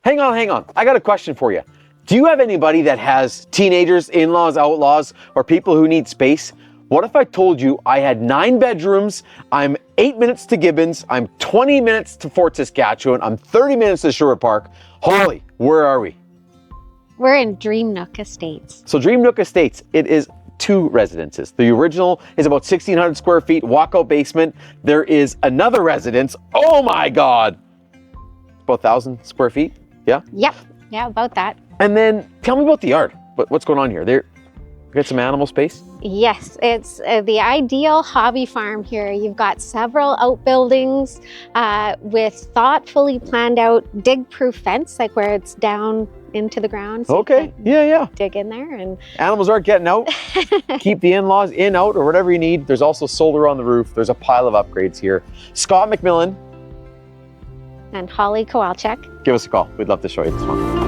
Hang on. I got a question for you. Do you have anybody that has teenagers, in-laws, outlaws, or people who need space? What if I told you I had 9 bedrooms, I'm 8 minutes to Gibbons, I'm 20 minutes to Fort Saskatchewan, I'm 30 minutes to Sherwood Park. Holly, where are we? We're in Dream Nook Estates. So Dream Nook Estates, it is 2 residences. The original is about 1,600 square feet, walkout basement. There is another residence, oh my God, about 1,000 square feet, yeah? Yep, yeah, about that. And then tell me about the yard. What's going on here? There, got some animal space? Yes, it's the ideal hobby farm here. You've got several outbuildings with thoughtfully planned out dig-proof fence, like where it's down into the ground. So Okay, yeah. dig in there and Animals aren't getting out. Keep the in-laws in, out, or whatever you need. There's also solar on the roof. There's a pile of upgrades here. Scott McMillan. and Holly Kowalczyk. Give us a call. We'd love to show you this one.